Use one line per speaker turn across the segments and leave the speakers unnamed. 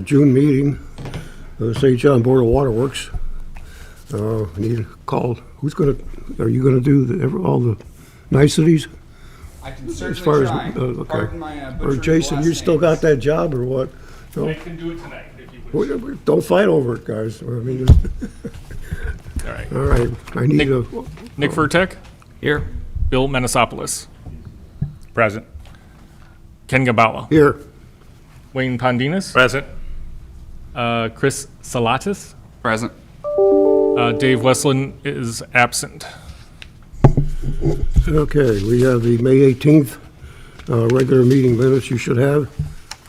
June meeting, St. John Board of Waterworks. Need a call. Are you gonna do all the niceties?
I can
As
certainly
far as,
try.
okay.
Pardon my
Or
butchery of
Jason,
last
you still
names.
got that job or what? No?
I can do it tonight if you wish.
Don't fight over it, guys. I mean,
All right.
all right, I need a,
Nick Vertek,
Here.
Bill Menisopoulos. Present. Ken Gabala.
here,
Wayne Pondinas. Present. Chris Salatis.
Present.
Dave Westland is absent.
okay, we have the May 18th regular meeting minutes you should have.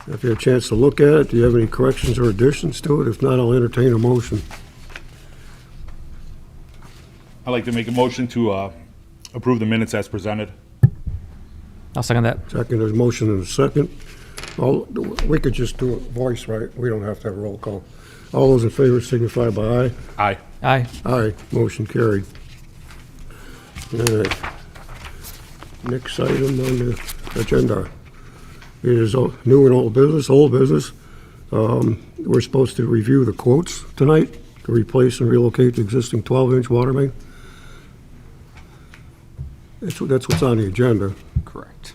If you have a chance to look at it, do you have any corrections or additions to it? If not, I'll entertain a motion.
I'd like to make a motion to approve the minutes as presented.
I'll second that.
Second, there's a motion and a second. We could just do it voice, right? We don't have to have a roll call. All those in favor signify by aye.
Aye.
Aye.
Aye, motion carried. All right. Next item on the agenda is new and old business, old business. We're supposed to review the quotes tonight to replace and relocate the existing 12-inch water main. That's what's on the agenda.
Correct.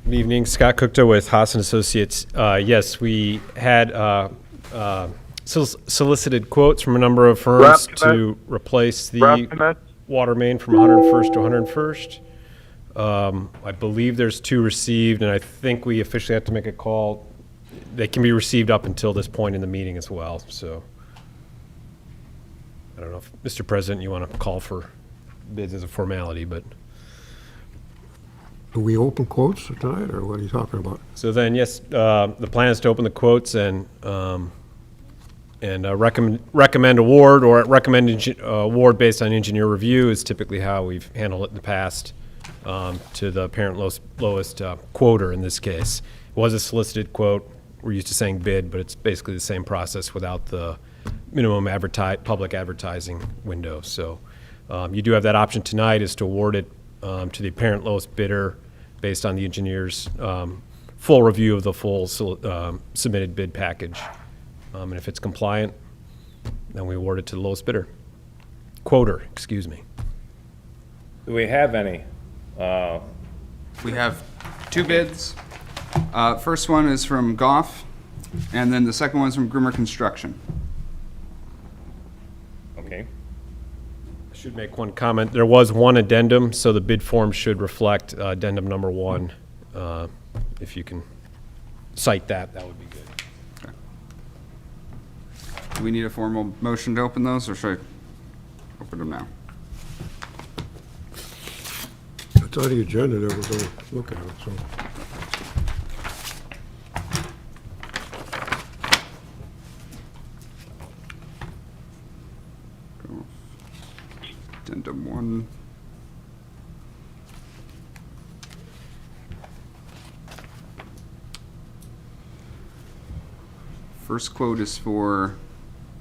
Good evening, Scott Cookta with Haas and Associates. Yes, we had solicited quotes from a number of firms to replace the water main from 101st to 101st. I believe there's 2 received, and I think we officially have to make a call. They can be received up until this point in the meeting as well, so. I don't know if, Mr. President, you want to call for bids as a formality, but.
Do we open quotes tonight, or what are you talking about?
So then, yes, the plan is to open the quotes and recommend award, or recommend award based on engineer review is typically how we've handled it in the past, to the apparent lowest quoter in this case. It was a solicited quote. We're used to saying bid, but it's basically the same process without the minimum public advertising window. So you do have that option tonight, is to award it to the apparent lowest bidder based on the engineer's full review of the full submitted bid package. And if it's compliant, then we award it to the lowest bidder. Quoter, excuse me.
Do we have any?
We have 2 bids. First one is from Goff, and then the second one is from Grimmer Construction.
Okay.
I should make one comment. There was one addendum, so the bid form should reflect addendum number 1. If you can cite that, that would be good.
Do we need a formal motion to open those, or should I open them now?
It's on the agenda that we're going to look at it, so.
Addendum 1. First quote is for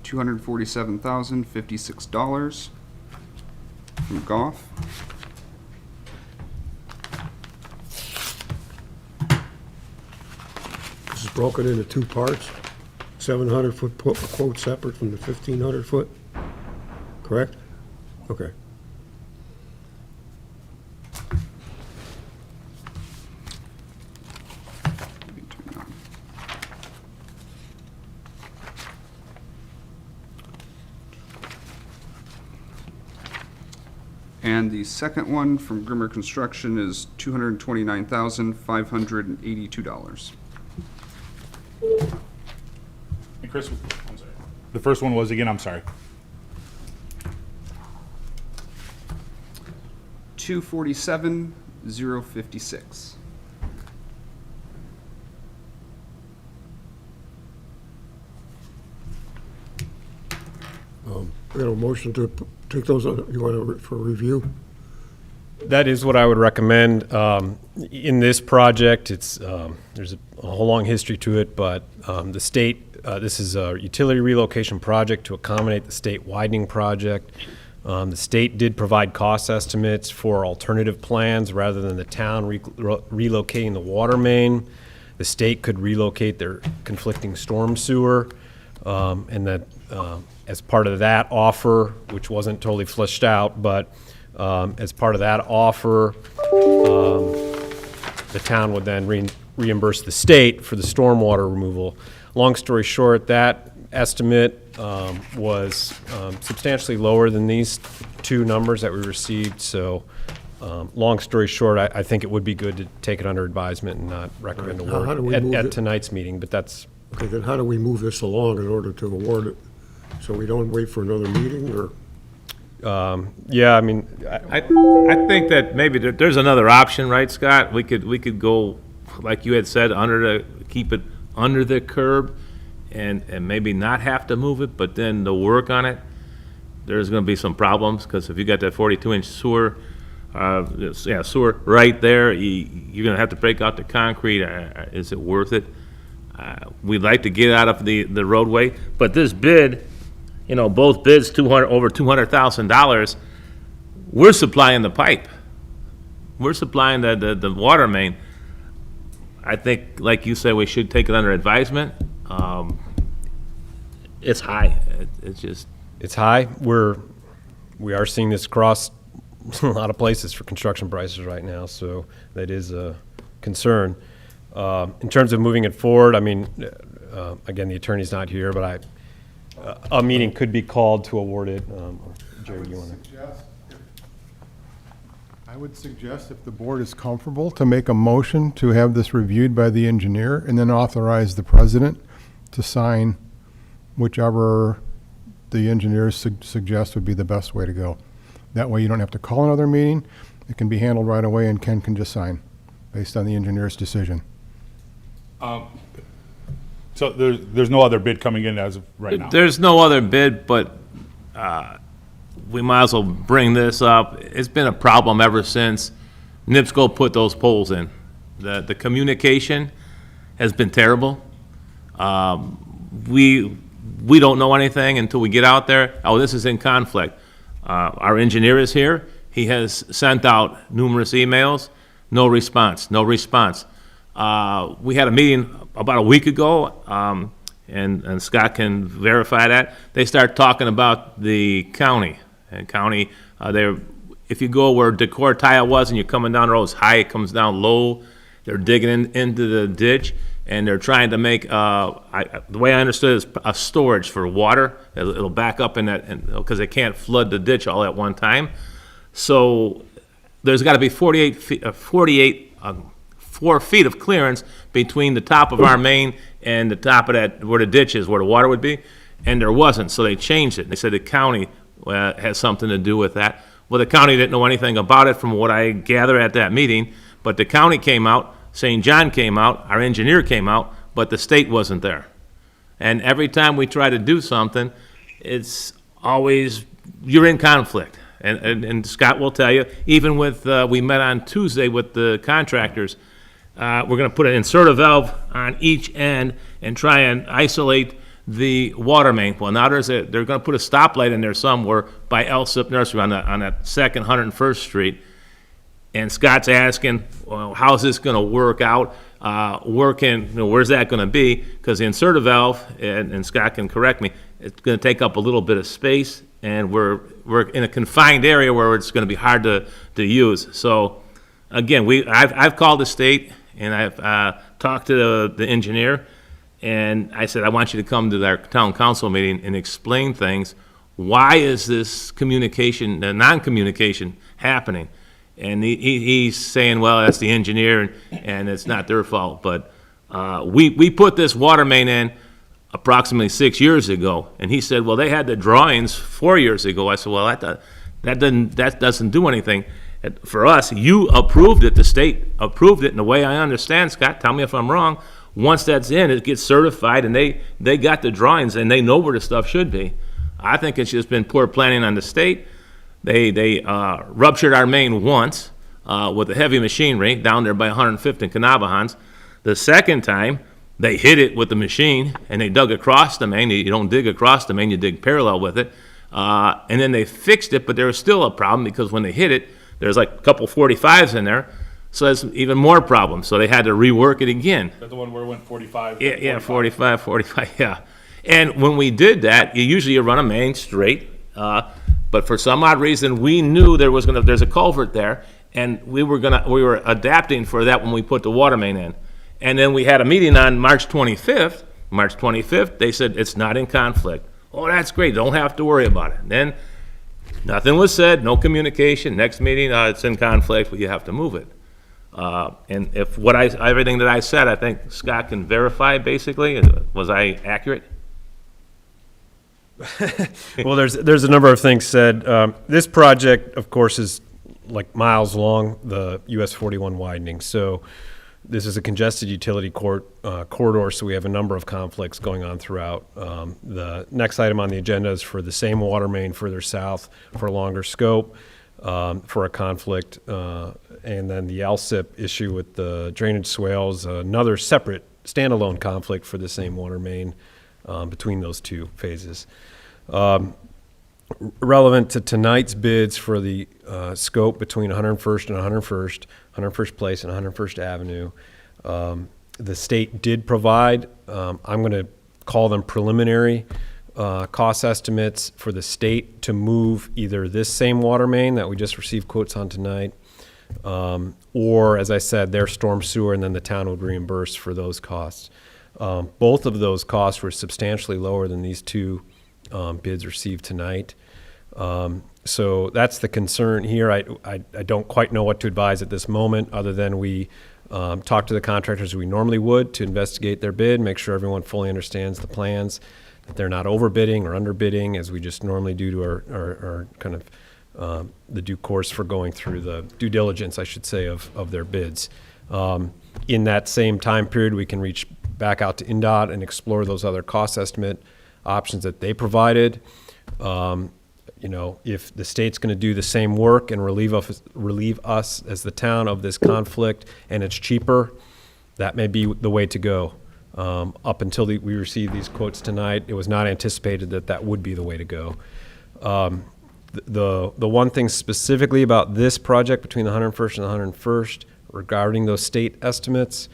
$247,056 from Goff.
This is broken into 2 parts. 700-foot quote separate from the 1,500-foot, correct? Okay.
And the second one from Grimmer Construction is $229,582.
And Chris, I'm sorry. The first one was, again, I'm sorry.
247,056.
We got a motion to take those, you want to, for review?
That is what I would recommend. In this project, there's a whole long history to it, but the state, this is a utility relocation project to accommodate the state widening project. The state did provide cost estimates for alternative plans rather than the town relocating the water main. the state could relocate their conflicting storm sewer, and that as part of that offer, which wasn't totally fleshed out, but as part of that offer, the town would then reimburse the state for the stormwater removal. Long story short, that estimate was substantially lower than these two numbers that we received. So, long story short, I think it would be good to take it under advisement and not recommend
How do
award
we move
at
it?
tonight's meeting, but that's,
Okay, then how do we move this along in order to award it? So we don't wait for another meeting, or?
yeah, I mean,
I think that maybe there's another option, right, Scott? We could go, like you had said, keep it under the curb and maybe not have to move it, but then the work on it, there's gonna be some problems, because if you got that 42-inch sewer, sewer right there, you're gonna have to break out the concrete. Is it worth it? We'd like to get out of the roadway, but this bid, both bids over $200,000, we're supplying the pipe. We're supplying the water main. I think, like you said, we should take it under advisement. It's high. It's just,
it's high. We are seeing this across a lot of places for construction prices right now, so that is a concern. In terms of moving it forward, I mean, again, the attorney's not here, but a meeting could be called to award it. Jerry, you want to?
I would suggest, if the board is comfortable, to make a motion to have this reviewed by the engineer and then authorize the president to sign whichever the engineers suggest would be the best way to go. That way you don't have to call another meeting. It can be handled right away, and Ken can just sign based on the engineer's decision.
So there's no other bid coming in as of right now?
there's no other bid, but we might as well bring this up. It's been a problem ever since NIPSCO put those poles in. The communication has been terrible. We don't know anything until we get out there. Oh, this is in conflict. Our engineer is here. He has sent out numerous emails. No response, no response. We had a meeting about a week ago, and Scott can verify that. They start talking about the county. And county, if you go where Decor Tile was and you're coming down the road, it's high, it comes down low. They're digging into the ditch, and they're trying to make, the way I understood it, is a storage for water. It'll back up in that, because they can't flood the ditch all at one time. So there's got to be 4 feet of clearance between the top of our main and the top of that, where the ditch is, where the water would be, and there wasn't, so they changed it. They said the county has something to do with that. Well, the county didn't know anything about it from what I gather at that meeting, but the county came out, St. John came out, our engineer came out, but the state wasn't there. And every time we try to do something, it's always, you're in conflict. And Scott will tell you, even with, we met on Tuesday with the contractors, we're going to put an inserter valve on each end and try and isolate the water main. Well, now they're going to put a stoplight in there somewhere by Elsip Nursery on that second 101st Street. And Scott's asking, well, how's this going to work out? Where's that going to be? Because the inserter valve, and Scott can correct me, it's going to take up a little bit of space, and we're in a confined area where it's going to be hard to use. So, again, I've called the state, and I've talked to the engineer, and I said, I want you to come to our town council meeting and explain things. Why is this non-communication happening? And he's saying, well, that's the engineer, and it's not their fault. But we put this water main in approximately 6 years ago, and he said, well, they had the drawings 4 years ago. I said, well, that doesn't do anything. For us, you approved it, the state approved it, and the way I understand, Scott, tell me if I'm wrong, once that's in, it gets certified, and they got the drawings, and they know where the stuff should be. I think it's just been poor planning on the state. They ruptured our main once with a heavy machinery down there by 105th and Canabahans. The second time, they hit it with the machine, and they dug across the main. You don't dig across the main, you dig parallel with it. And then they fixed it, but there was still a problem, because when they hit it, there's like a couple 45s in there. So that's even more problems, so they had to rework it again.
That's the one where it went 45.
Yeah, 45, yeah. And when we did that, you run a main straight, but for some odd reason, we knew there's a culvert there, and we were adapting for that when we put the water main in. And then we had a meeting on March 25th. March 25th, they said it's not in conflict. Oh, that's great, don't have to worry about it. Then, nothing was said, no communication. Next meeting, it's in conflict, you have to move it. And if everything that I said, I think Scott can verify, basically. Was I accurate?
Well, there's a number of things said. This project, of course, is like miles long, the US 41 widening. So this is a congested utility corridor, so we have a number of conflicts going on throughout. The next item on the agenda is for the same water main further south for a longer scope, for a conflict. And then the LSIP issue with the drainage swales, another separate standalone conflict for the same water main between those two phases. Relevant to tonight's bids for the scope between 101st and 101st Place and 101st Avenue, the state did provide, I'm going to call them preliminary cost estimates for the state to move either this same water main that we just received quotes on tonight, or, as I said, their storm sewer, and then the town would reimburse for those costs. Both of those costs were substantially lower than these two bids received tonight. So that's the concern here. I don't quite know what to advise at this moment, other than we talk to the contractors as we normally would to investigate their bid, make sure everyone fully understands the plans, that they're not overbidding or underbidding, as we just normally do to our kind of the due course for going through the due diligence, I should say, of their bids. In that same time period, we can reach back out to INDOT and explore those other cost estimate options that they provided. If the state's going to do the same work and relieve us as the town of this conflict, and it's cheaper, that may be the way to go. Up until we received these quotes tonight, it was not anticipated that would be the way to go. The one thing specifically about this project between the 101st and the 101st regarding those state estimates,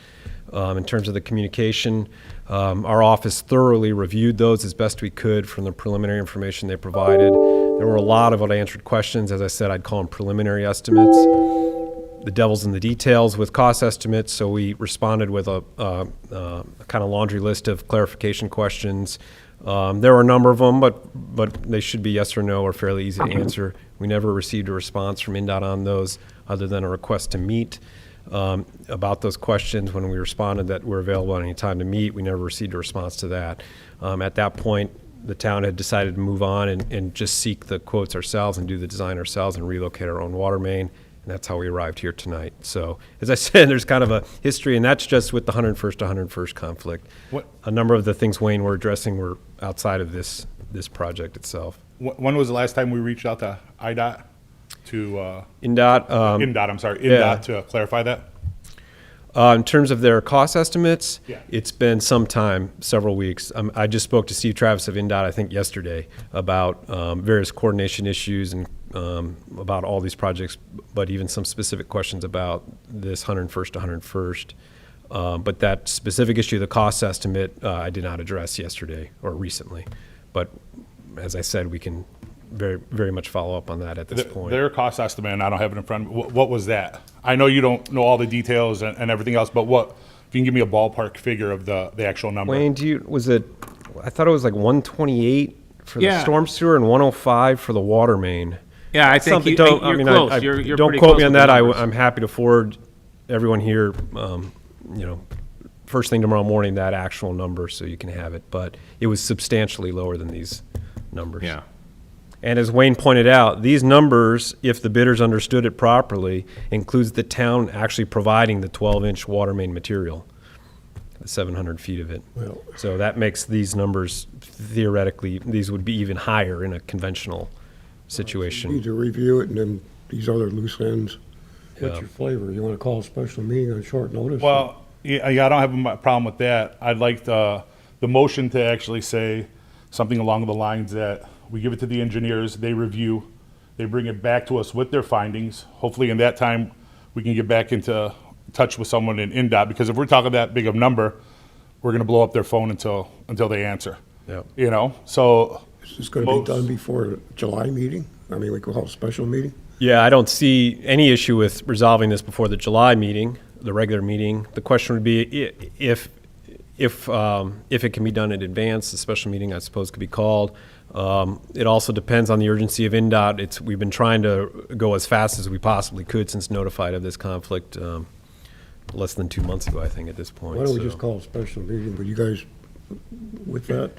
in terms of the communication, our office thoroughly reviewed those as best we could from the preliminary information they provided. There were a lot of unanswered questions. As I said, I'd call them preliminary estimates. The devil's in the details with cost estimates, so we responded with a kind of laundry list of clarification questions. There were a number of them, but they should be yes or no or fairly easy to answer. We never received a response from INDOT on those, other than a request to meet. About those questions, when we responded that we're available at any time to meet, we never received a response to that. At that point, the town had decided to move on and just seek the quotes ourselves and do the design ourselves and relocate our own water main. And that's how we arrived here tonight. So, as I said, there's kind of a history, and that's just with the 101st to 101st conflict. A number of the things, Wayne, we're addressing were outside of this project itself.
When was the last time we reached out to IDOT to
INDOT.
INDOT to clarify that?
In terms of their cost estimates,
Yeah.
It's been some time, several weeks. I just spoke to Steve Travis of INDOT, I think yesterday, about various coordination issues and about all these projects, but even some specific questions about this 101st to 101st. But that specific issue, the cost estimate, I did not address yesterday or recently. But as I said, we can very, very much follow up on that at this point.
Their cost estimate, and I don't have it in front of me, what was that? I know you don't know all the details and everything else, but if you can give me a ballpark figure of the actual number.
Wayne, I thought it was like 128 for the
Yeah.
storm sewer and 105 for the water main.
Yeah, I think
Something,
you're
don't,
close. You're
don't
pretty
quote
close
me on
with
that.
the numbers.
I'm happy to forward everyone here, first thing tomorrow morning, that actual number, so you can have it. But it was substantially lower than these numbers.
Yeah.
And as Wayne pointed out, these numbers, if the bidders understood it properly, includes the town actually providing the 12-inch water main material, the 700 feet of it.
Well-
So that makes these numbers, theoretically, these would be even higher in a conventional
Need
situation.
to review it, and then these other loose ends. What's
Yeah.
your flavor? You want to call a special meeting on short notice?
Well, yeah, I don't have a problem with that. I'd like the motion to actually say something along the lines that we give it to the engineers, they review, they bring it back to us with their findings. Hopefully in that time, we can get back into touch with someone in NDOT, because if we're talking that big of number, we're gonna blow up their phone until they answer.
Yep.
You know, so.
Is this gonna be done before the July meeting? I mean, we could call a special meeting?
Yeah, I don't see any issue with resolving this before the July meeting, the regular meeting. The question would be if it can be done in advance, a special meeting, I suppose, could be called. It also depends on the urgency of NDOT. We've been trying to go as fast as we possibly could since notified of this conflict less than 2 months ago, I think, at this point.
Why don't we
so.
just call a special meeting, but you guys with that?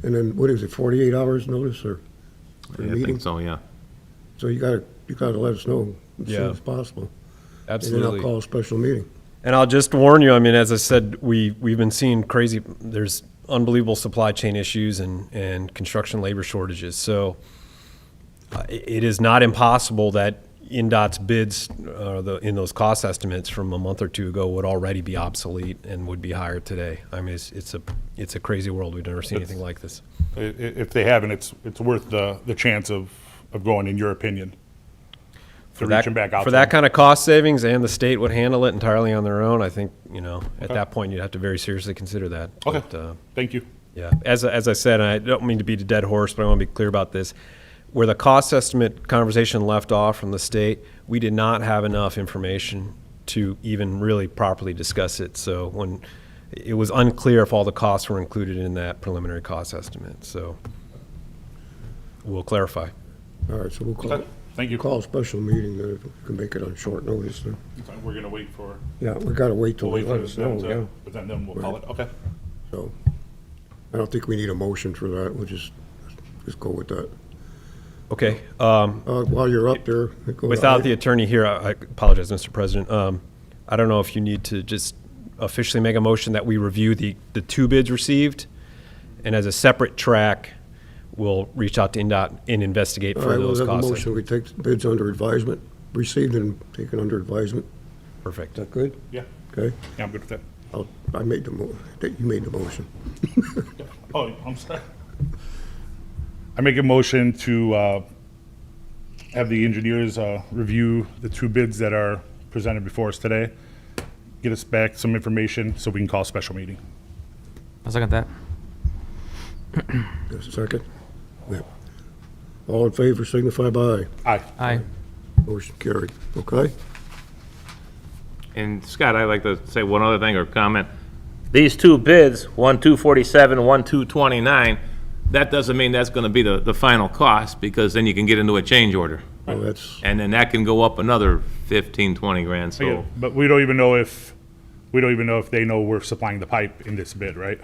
And then, what is it, 48 hours notice or for the
I
meeting?
think so, yeah.
So you gotta let us know as soon
Yeah.
as possible.
Absolutely.
And then I'll call a special meeting.
And I'll just warn you, I mean, as I said, we've been seeing there's unbelievable supply chain issues and construction labor shortages. So it is not impossible that NDOT's bids in those cost estimates from a month or two ago would already be obsolete and would be higher today. I mean, it's a crazy world. We've never seen anything like this.
If they haven't, it's worth the chance of going, in your opinion, to reaching back out
For
to
that
them.
kind of cost savings, and the state would handle it entirely on their own, I think, at that point, you'd have to very seriously consider that.
Okay,
But,
thank you.
yeah, as I said, and I don't mean to beat a dead horse, but I want to be clear about this. Where the cost estimate conversation left off from the state, we did not have enough information to even really properly discuss it. So when it was unclear if all the costs were included in that preliminary cost estimate. So we'll clarify.
All right, so we'll call,
Okay, thank you.
call a special meeting, then if we can make it on short notice then.
We're gonna wait for,
Yeah, we gotta wait till
we'll
they
wait
let
for
us know,
them
yeah.
to, but then we'll call it, okay.
So, I don't think we need a motion for that, we'll just go with that.
Okay.
While you're up there. go
Without
ahead.
the attorney here, I apologize, Mr. President. I don't know if you need to just officially make a motion that we review the two bids received, and as a separate track, we'll reach out to NDOT and investigate
All
for
right, we'll
those
have a
costs.
motion, we take bids under advisement, received and taken under advisement.
Perfect.
Is that good?
Yeah,
Okay,
yeah, I'm good with that.
I made you made the motion.
Oh, I'm sorry. I make a motion to have the engineers review the two bids that are presented before us today, get us back some information so we can call a special meeting.
I'll second that.
Just a second. Yeah. All in favor signify by aye.
Aye.
Aye.
Motion carried, okay?
And Scott, I'd like to say one other thing or comment. These two bids, one 247, one 229, that doesn't mean that's gonna be the final cost, because then you can get into a change order.
Well, that's,
And then that can go up another 15, 20 grand,
Yeah,
so.
but we don't even know if they know we're supplying the pipe in this bid, right?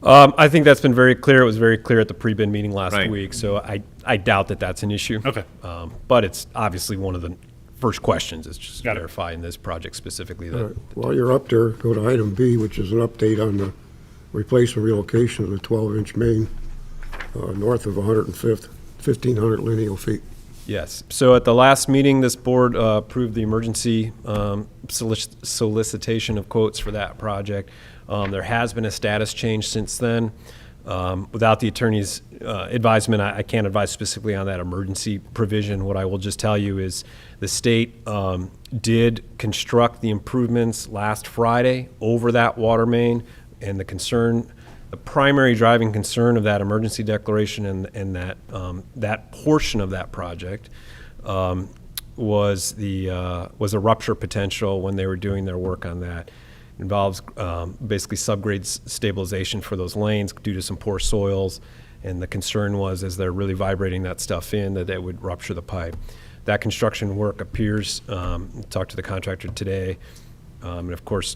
I think that's been very clear. It was very clear at the pre-bid meeting last
Right.
week, so I doubt that that's an issue.
Okay.
But it's obviously one of the first questions, is just
Got it.
verifying this project specifically.
all
That
right. While you're up there, go to item B, which is an update on the replacement relocation of the 12-inch main north of 105th, 1,500 lineal feet.
Yes. So at the last meeting, this board approved the emergency solicitation of quotes for that project. There has been a status change since then. Without the attorney's advisement, I can't advise specifically on that emergency provision. What I will just tell you is the state did construct the improvements last Friday over that water main, and the primary driving concern of that emergency declaration and that portion of that project was a rupture potential when they were doing their work on that. It involves basically subgrade stabilization for those lanes due to some poor soils, and the concern was, as they're really vibrating that stuff in, that it would rupture the pipe. That construction work appears, talked to the contractor today, and of course,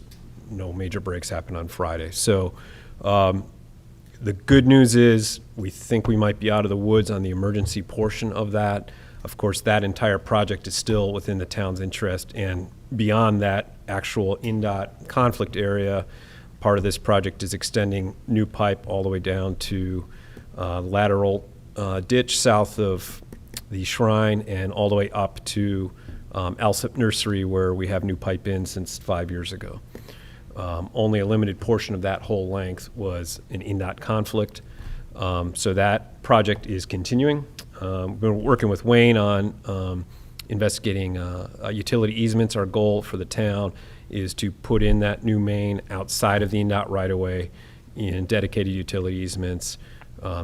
no major breaks happened on Friday. So the good news is we think we might be out of the woods on the emergency portion of that. Of course, that entire project is still within the town's interest, and beyond that actual NDOT conflict area, part of this project is extending new pipe all the way down to lateral ditch south of the shrine and all the way up to Alsip Nursery, where we have new pipe in since 5 years ago. Only a limited portion of that whole length was an NDOT conflict. So that project is continuing. We're working with Wayne on investigating utility easements. Our goal for the town is to put in that new main outside of the NDOT right-of-way in dedicated utility easements,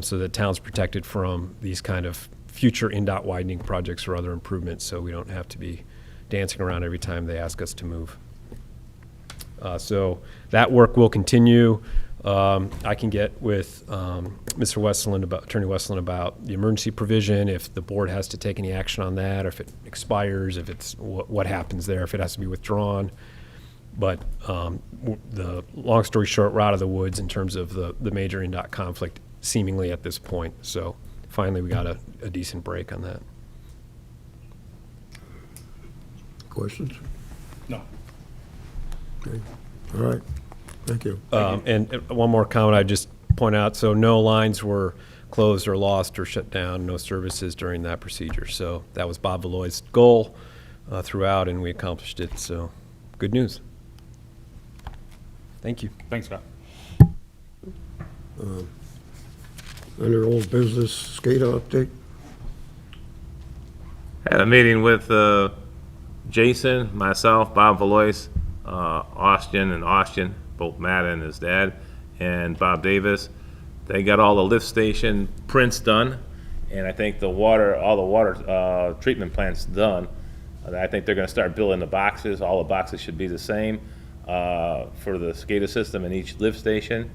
so the town's protected from these kind of future NDOT widening projects or other improvements, so we don't have to be dancing around every time they ask us to move. So that work will continue. I can get with Mr. Westland, Attorney Westland, about the emergency provision, if the board has to take any action on that, or if it expires, if it's what happens there, if it has to be withdrawn. But the long story short, we're out of the woods in terms of the major NDOT conflict, seemingly at this point. So finally, we got a decent break on that.
Questions?
No.
Okay. All right. Thank you.
And one more comment I'd just point out, so no lines were closed or lost or shut down, no services during that procedure. So that was Bob Valoy's goal throughout, and we accomplished it, so good news. Thank you.
Thanks, Scott.
Under old business, SCADA update?
Had a meeting with Jason, myself, Bob Valois, Austin, both Matt and his dad, and Bob Davis. They got all the lift station prints done, and I think all the water treatment plants done. I think they're gonna start building the boxes. All the boxes should be the same for the SCADA system in each lift station.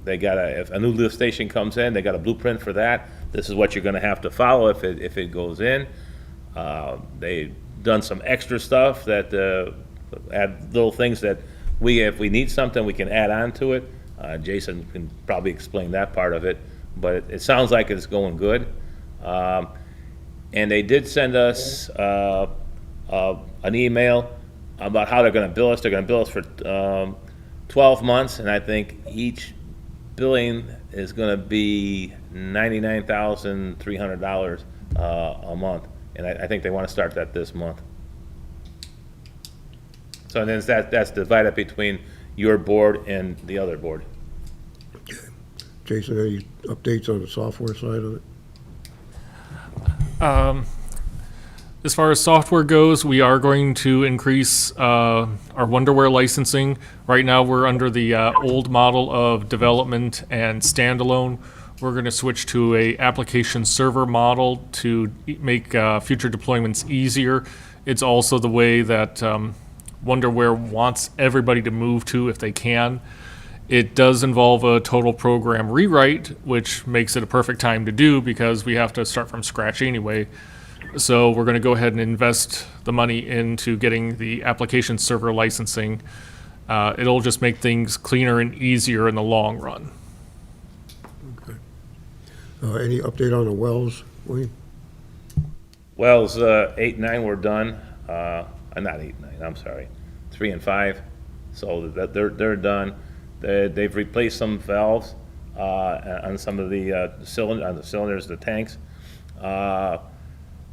They got if a new lift station comes in, they got a blueprint for that. This is what you're gonna have to follow if it goes in. They done some extra stuff that add little things that if we need something, we can add on to it. Jason can probably explain that part of it, but it sounds like it's going good. And they did send us an email about how they're gonna bill us. They're gonna bill us for 12 months, and I think each billing is gonna be $99,300 a month. And I think they wanna start that this month. So then that's divided between your board and the other board.
Jason, any updates on the software side of it?
As far as software goes, we are going to increase our Wonderware licensing. Right now, we're under the old model of development and standalone. We're going to switch to a application server model to make future deployments easier. It's also the way that Wonderware wants everybody to move to if they can. It does involve a total program rewrite, which makes it a perfect time to do because we have to start from scratch anyway. So we're going to go ahead and invest the money into getting the application server licensing. It'll just make things cleaner and easier in the long run.
Okay. Any update on the wells, Wayne?
Wells 8 and 9 were done. Not 8 and 9, I'm sorry. 3 and 5. So they're done. They've replaced some valves on some of the cylinders, the tanks.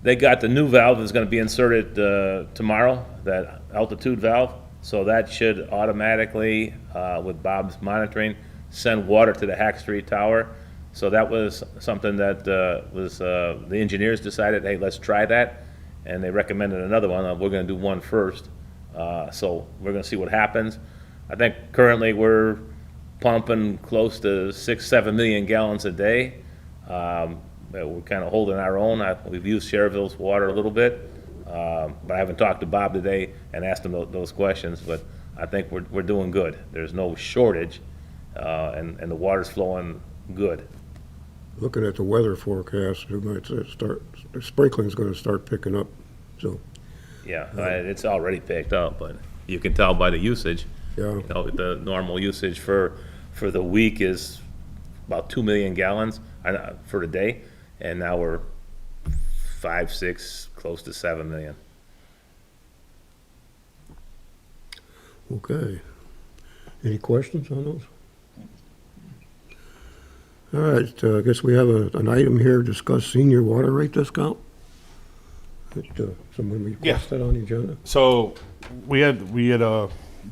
They got the new valve that's going to be inserted tomorrow, that altitude valve. So that should automatically, with Bob's monitoring, send water to the Hack Street Tower. So that was something that the engineers decided, hey, let's try that. And they recommended another one. We're going to do one first. So we're going to see what happens. I think currently we're pumping close to 6-7 million gallons a day. We're kind of holding our own. We've used Cherville's water a little bit, but I haven't talked to Bob today and asked him those questions. But I think we're doing good. There's no shortage, and the water's flowing good.
Looking at the weather forecast, they're going to start, sprinkling's going to start picking up, so,
Yeah, it's already picked up, but you can tell by the usage.
yeah.
You know, the normal usage for the week is about 2 million gallons for the day, and now we're 5, 6, close to 7 million.
Okay. Any questions on those? All right, I guess we have an item here, discuss senior water rate discount. Someone requested on the agenda.
So we had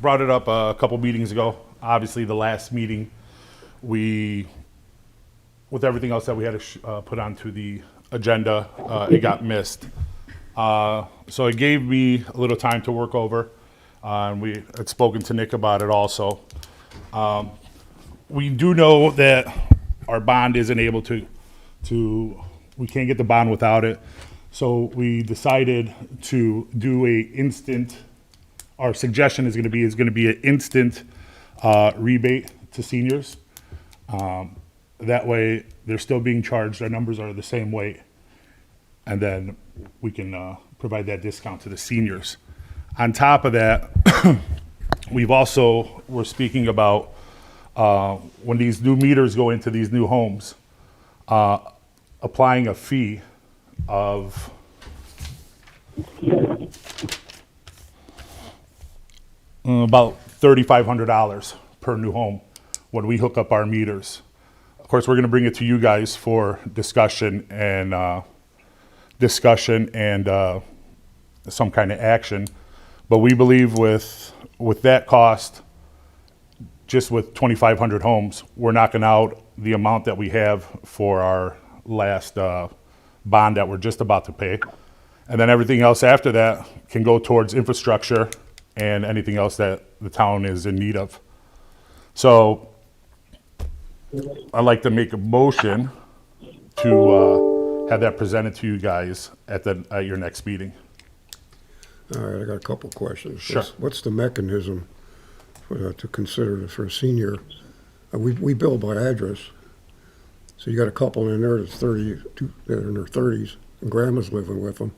brought it up a couple meetings ago. Obviously, the last meeting, with everything else that we had to put onto the agenda, it got missed. So it gave me a little time to work over. And we had spoken to Nick about it also. We do know that our bond isn't able to, we can't get the bond without it. So we decided to do a instant, our suggestion is gonna be an instant rebate to seniors. That way, they're still being charged, our numbers are the same weight. And then we can provide that discount to the seniors. On top of that, we're speaking about when these new meters go into these new homes, applying a fee of about $3,500 per new home when we hook up our meters. Of course, we're going to bring it to you guys for discussion and some kind of action. But we believe with that cost, just with 2,500 homes, we're knocking out the amount that we have for our last bond that we're just about to pay. And then everything else after that can go towards infrastructure and anything else that the town is in need of. So I'd like to make a motion to have that presented to you guys at your next meeting.
All right, I got a couple questions.
Sure.
What's the mechanism to consider for a senior? We bill by address. So you got a couple in there that's 32, that are in their 30s, and grandma's living with them.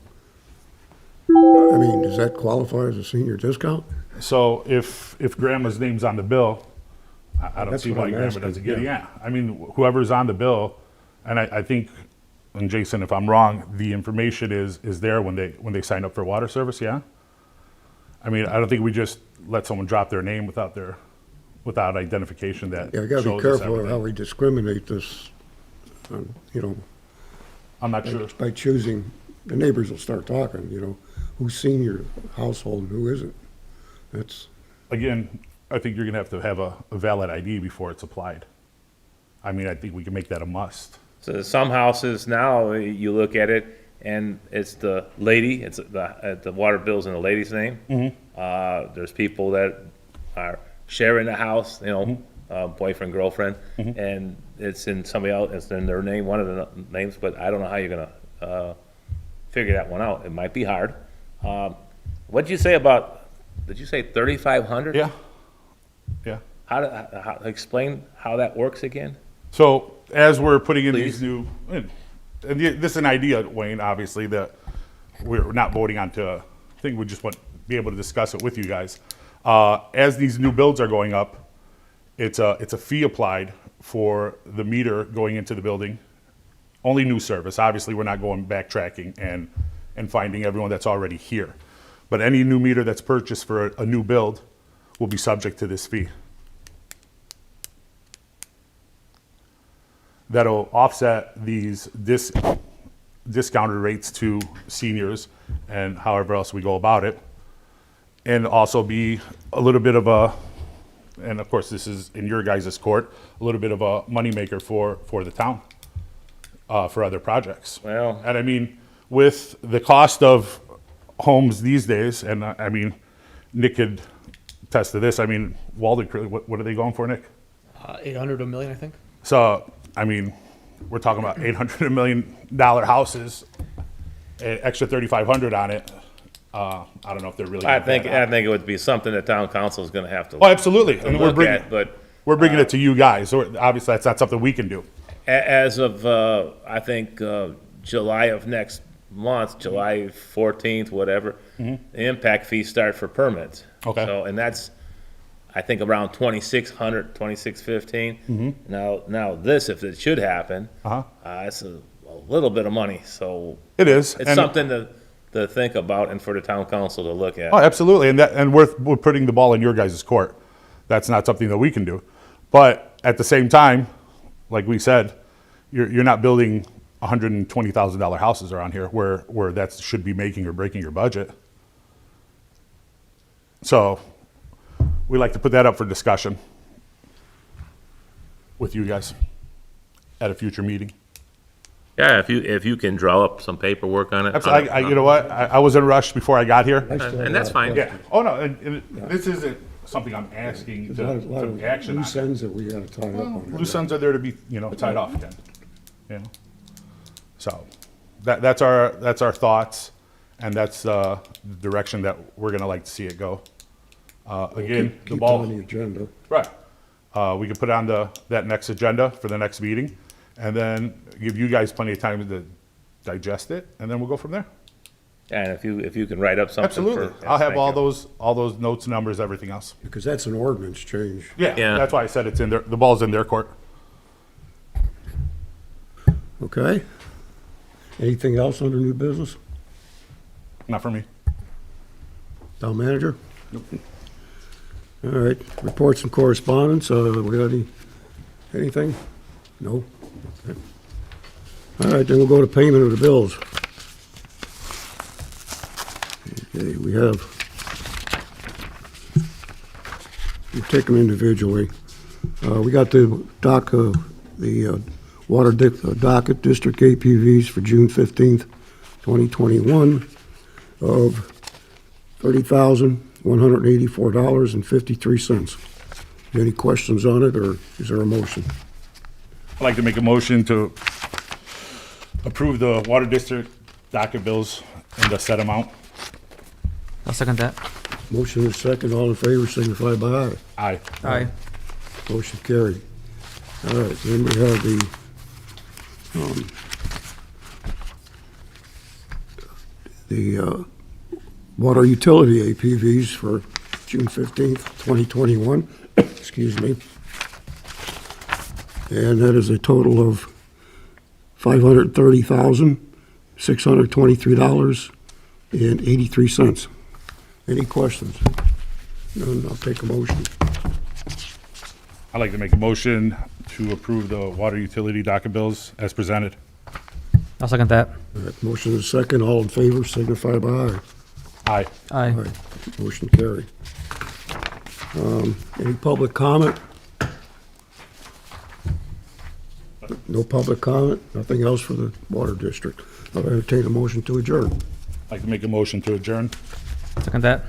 I mean, does that qualify as a senior discount?
So if grandma's name's on the bill, I don't
That's
see
what
why
I'm
grandma
asking,
doesn't get it.
yeah.
Yeah, I mean, whoever's on the bill, and I think, and Jason, if I'm wrong, the information is there when they sign up for water service, yeah? I mean, I don't think we just let someone drop their name without identification that
Yeah, I gotta be
shows us
careful of
everything.
how we discriminate this,
I'm not sure.
by choosing, the neighbors will start talking, who's senior household and who isn't. That's,
Again, I think you're gonna have to have a valid ID before it's applied. I mean, I think we can make that a must.
So some houses now, you look at it, and it's the lady, it's the water bill's in the lady's name. There's people that are sharing the house, boyfriend, girlfriend, and it's in somebody else, it's in their name, one of the names, but I don't know how you're gonna figure that one out. It might be hard. What'd you say about, did you say 3,500?
Yeah, yeah.
Explain how that works again?
So as we're putting in
Please.
these new, and this is an idea, Wayne, obviously, that we're not voting on to, I think we just want to be able to discuss it with you guys. As these new builds are going up, it's a fee applied for the meter going into the building. Only new service. Obviously, we're not going backtracking and finding everyone that's already here. But any new meter that's purchased for a new build will be subject to this fee. That'll offset these discounted rates to seniors and however else we go about it. And also be a little bit of a, and of course this is in your guys' court, a little bit of a moneymaker for the town, for other projects.
Well-
And I mean, with the cost of homes these days, and I mean, Nick could attest to this, I mean, Walden, what are they going for, Nick?
800 a million, I think.
So, I mean, we're talking about $800 million houses, an extra 3,500 on it. I don't know if they're really.
I
gonna
think
pay that.
it would be something the town council is gonna have to
Oh, absolutely. And
look at, but
we're bringing it to you guys. So obviously, that's not something we can do.
as of, I think, July of next month, July 14th, whatever, the impact fees start for permits.
Okay.
So, and that's, I think, around 2,600, 2,615. Now this, if it should happen, it's a little bit of money, so
It is.
it's
And-
something to think about and for the town council to look at.
Oh, absolutely. And we're putting the ball in your guys' court. That's not something that we can do. But at the same time, like we said, you're not building $120,000 houses around here where that should be making or breaking your budget. So we like to put that up for discussion with you guys at a future meeting.
Yeah, if you can draw up some paperwork on it.
Absolutely. You know what? I was in a rush before I got here.
And that's fine.
Yeah. Oh, no, and this isn't something I'm asking
There's a lot
to
of
take action on.
loose ends that we gotta tie up on.
Loose ends are there to be, tied off again, So, that's our thoughts, and that's the direction that we're gonna like to see it go. Again, the
Keep it
ball.
on the agenda.
Right. We could put it on that next agenda for the next meeting, and then give you guys plenty of time to digest it, and then we'll go from there.
And if you can write up something.
Absolutely.
for-
I'll have
thank you.
all those notes, numbers, everything else.
Because that's an ordinance change.
Yeah,
Yeah.
that's why I said it's in their, the ball's in their court.
Okay? Anything else under new business?
Not for me.
Town manager? All right, reports and correspondence, we got anything? No? Okay. All right, then we'll go to payment of the bills. Okay, we'll take them individually. We got the docket district APVs for June 15th, 2021 of $30,184.53. Any questions on it, or is there a motion?
I'd like to make a motion to approve the water district docket bills in the set amount.
I'll second that.
Motion is second, all in favor, signify by aye.
Aye.
Aye.
Motion carried. All right, then we have the water utility APVs for June 15th, 2021, excuse me. And that is a total of $530,623.83. Any questions? None, I'll take a motion.
I'd like to make a motion to approve the water utility docket bills as presented.
I'll second that.
All right, motion is second, all in favor, signify by aye.
Aye.
Aye.
All right, motion carried. Any public comment? No public comment, nothing else for the water district. I'll entertain a motion to adjourn.
I'd like to make a motion to adjourn.
Second that.